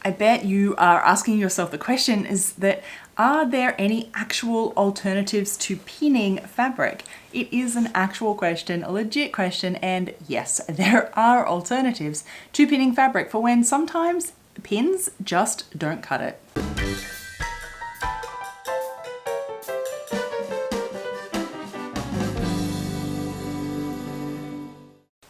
I bet you are asking yourself the question is that, are there any actual alternatives to pinning fabric? It is an actual question, a legit question, and yes, there are alternatives to pinning fabric for when sometimes pins just don't cut it.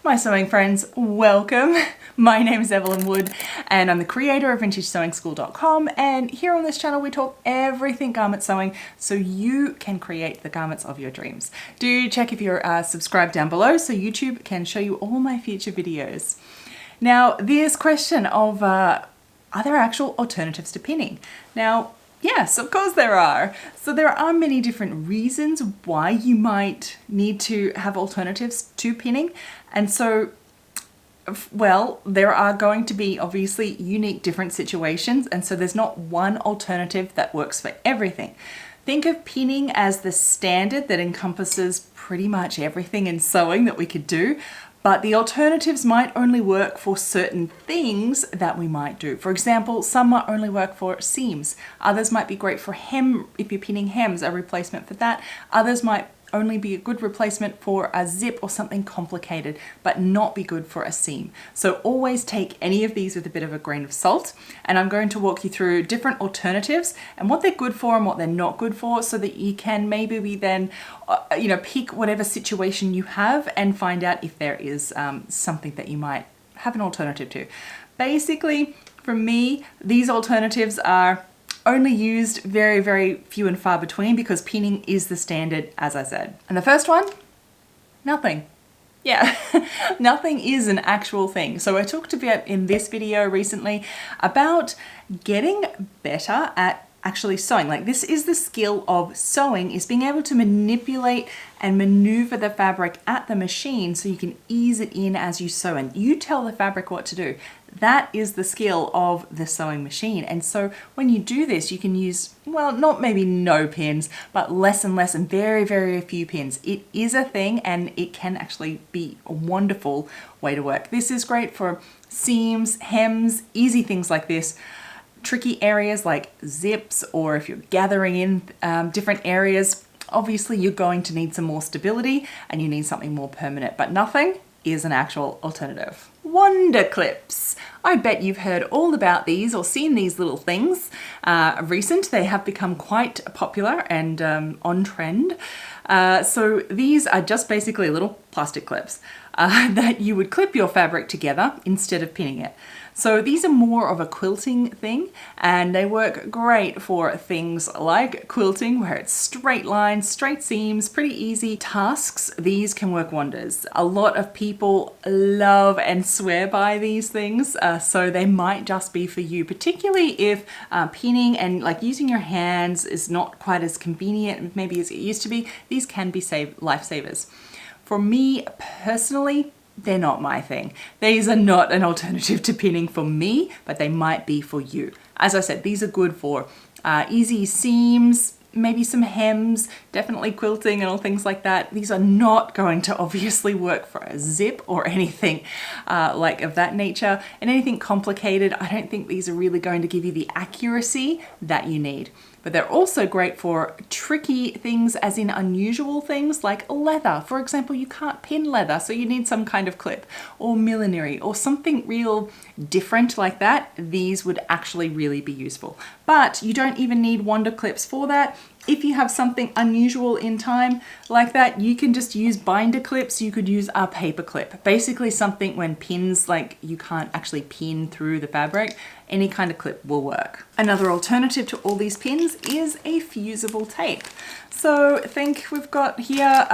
My sewing friends, welcome. My name is Evelyn Wood and I'm the creator of VintageSewingSchool.com, and here on this channel we talk everything garment sewing so you can create the garments of your dreams. Do check if you're subscribed down below so YouTube can show you all my future videos. Now, this question of are there actual alternatives to pinning? Now, yes, of course there are. So there are many different reasons why you might need to have alternatives to pinning. And so, well, there are going to be obviously unique different situations. And so there's not one alternative that works for everything. Think of pinning as the standard that encompasses pretty much everything in sewing that we could do. But the alternatives might only work for certain things that we might do. For example, some might only work for seams. Others might be great for hem, if you're pinning hems, a replacement for that. Others might only be a good replacement for a zip or something complicated, but not be good for a seam. So always take any of these with a bit of a grain of salt. And I'm going to walk you through different alternatives and what they're good for and what they're not good for, so that you can maybe then, pick whatever situation you have and find out if there is something that you might have an alternative to. Basically, for me, these alternatives are only used very, very few and far between because pinning is the standard, as I said. And the first one, nothing. Yeah, nothing is an actual thing. So I talked about in this video recently about getting better at actually sewing. Like, this is the skill of sewing, is being able to manipulate and maneuver the fabric at the machine so you can ease it in as you sew, and you tell the fabric what to do. That is the skill of the sewing machine. And so when you do this, you can use, well, not maybe no pins, but less and less and very, very few pins. It is a thing and it can actually be a wonderful way to work. This is great for seams, hems, easy things like this. Tricky areas like zips, or if you're gathering in different areas, obviously you're going to need some more stability and you need something more permanent, but nothing is an actual alternative. Wonder clips. I bet you've heard all about these or seen these little things. Recent, they have become quite popular and on trend. So these are just basically little plastic clips that you would clip your fabric together instead of pinning it. So these are more of a quilting thing, and they work great for things like quilting, where it's straight lines, straight seams, pretty easy tasks. These can work wonders. A lot of people love and swear by these things, so they might just be for you, particularly if pinning and like using your hands is not quite as convenient maybe as it used to be. These can be lifesavers. For me personally, they're not my thing. These are not an alternative to pinning for me, but they might be for you. As I said, these are good for easy seams, maybe some hems, definitely quilting and all things like that. These are not going to obviously work for a zip or anything like of that nature. And anything complicated, I don't think these are really going to give you the accuracy that you need. But they're also great for tricky things, as in unusual things like leather. For example, you can't pin leather, so you need some kind of clip, or millinery, or something real different like that. These would actually really be useful. But you don't even need wonder clips for that. If you have something unusual in time like that, you can just use binder clips. You could use a paper clip. Basically something when pins, like you can't actually pin through the fabric, any kind of clip will work. Another alternative to all these pins is a fusible tape. So think we've got here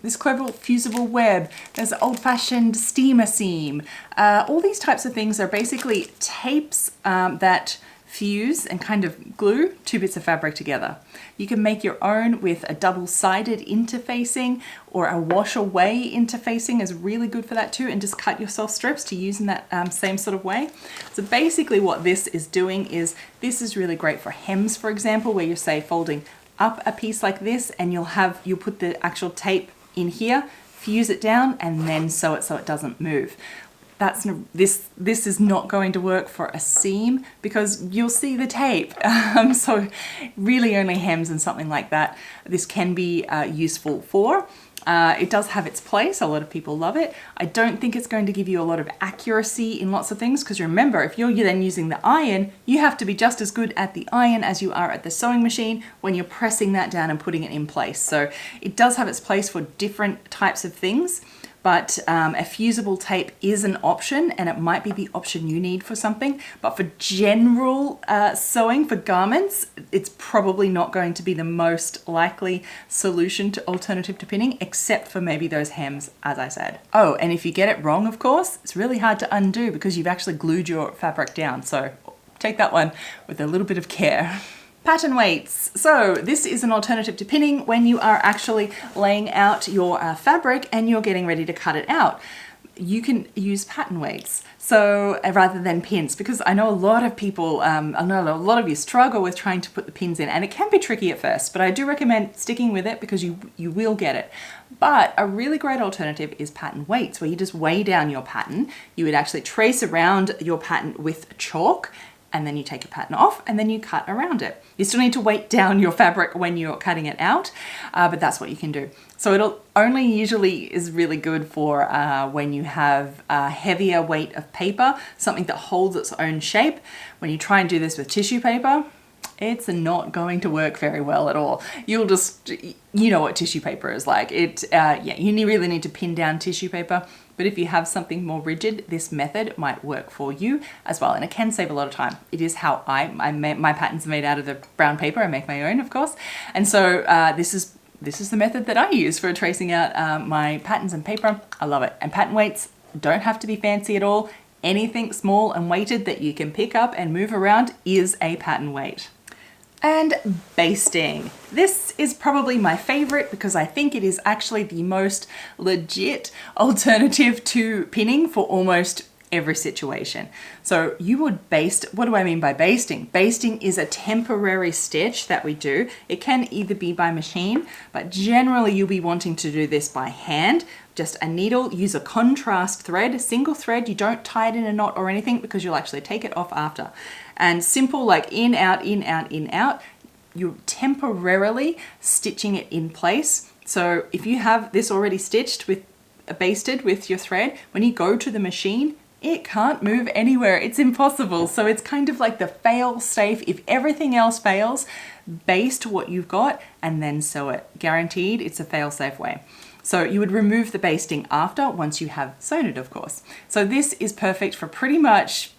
this clever fusible web. There's old-fashioned steamer seam. All these types of things are basically tapes that fuse and kind of glue two bits of fabric together. You can make your own with a double-sided interfacing, or a wash away interfacing is really good for that too, and just cut yourself strips to use in that same sort of way. So basically what this is doing is, this is really great for hems, for example, where you're say folding up a piece like this, and you'll put the actual tape in here, fuse it down, and then sew it so it doesn't move. this is not going to work for a seam because you'll see the tape. So really only hems and something like that this can be useful for. It does have its place. A lot of people love it. I don't think it's going to give you a lot of accuracy in lots of things because remember, if you're then using the iron, you have to be just as good at the iron as you are at the sewing machine when you're pressing that down and putting it in place. So it does have its place for different types of things. But a fusible tape is an option, and it might be the option you need for something. But for general sewing for garments, it's probably not going to be the most likely solution to alternative to pinning, except for maybe those hems, as I said. Oh, and if you get it wrong, of course, it's really hard to undo because you've actually glued your fabric down. So take that one with a little bit of care. Pattern weights. So this is an alternative to pinning when you are actually laying out your fabric and you're getting ready to cut it out. You can use pattern weights, so rather than pins, because I know a lot of people, I know a lot of you struggle with trying to put the pins in, and it can be tricky at first, but I do recommend sticking with it because you will get it. But a really great alternative is pattern weights, where you just weigh down your pattern. You would actually trace around your pattern with chalk, and then you take your pattern off and then you cut around it. You still need to weight down your fabric when you're cutting it out, but that's what you can do. So it'll only usually is really good for when you have a heavier weight of paper, something that holds its own shape. When you try and do this with tissue paper, it's not going to work very well at all. You'll just, you know what tissue paper is like. Yeah, you really need to pin down tissue paper. But if you have something more rigid, this method might work for you as well. And it can save a lot of time. It is how my patterns are made out of the brown paper. I make my own, of course. And so this is the method that I use for tracing out my patterns and paper. I love it. And pattern weights don't have to be fancy at all. Anything small and weighted that you can pick up and move around is a pattern weight. And basting. This is probably my favorite because I think it is actually the most legit alternative to pinning for almost every situation. So you would baste. What do I mean by basting? Basting is a temporary stitch that we do. It can either be by machine, but generally you'll be wanting to do this by hand. Just a needle, use a contrast thread, a single thread. You don't tie it in a knot or anything because you'll actually take it off after. And simple, like in, out, in, out, in, out. You're temporarily stitching it in place. So if you have this already stitched with basted with your thread, when you go to the machine, it can't move anywhere. It's impossible. So it's kind of like the fail safe. If everything else fails, baste what you've got and then sew it. Guaranteed, it's a fail safe way. So you would remove the basting after, once you have sewn it, of course. So this is perfect for pretty much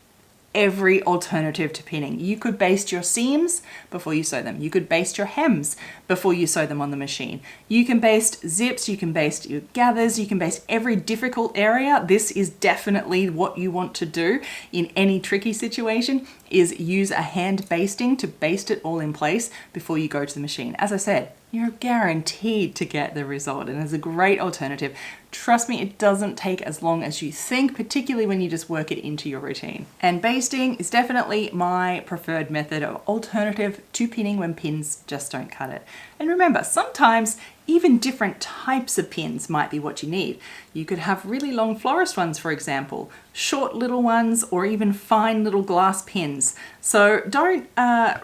every alternative to pinning. You could baste your seams before you sew them. You could baste your hems before you sew them on the machine. You can baste zips, you can baste your gathers, you can baste every difficult area. This is definitely what you want to do in any tricky situation, is use a hand basting to baste it all in place before you go to the machine. As I said, you're guaranteed to get the result, and it's a great alternative. Trust me, it doesn't take as long as you think, particularly when you just work it into your routine. And basting is definitely my preferred method of alternative to pinning when pins just don't cut it. And remember, sometimes even different types of pins might be what you need. You could have really long florist ones, for example, short little ones, or even fine little glass pins. So don't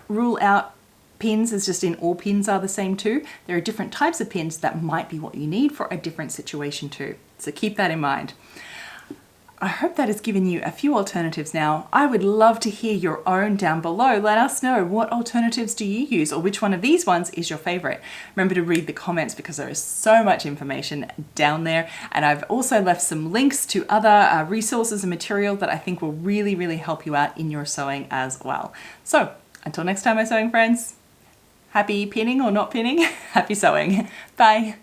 rule out pins as just in all pins are the same too. There are different types of pins that might be what you need for a different situation too. So keep that in mind. I hope that has given you a few alternatives now. I would love to hear your own down below. Let us know, what alternatives do you use, or which one of these ones is your favorite? Remember to read the comments because there is so much information down there. And I've also left some links to other resources and material that I think will really, really help you out in your sewing as well. So until next time, my sewing friends, happy pinning or not pinning, happy sewing. Bye.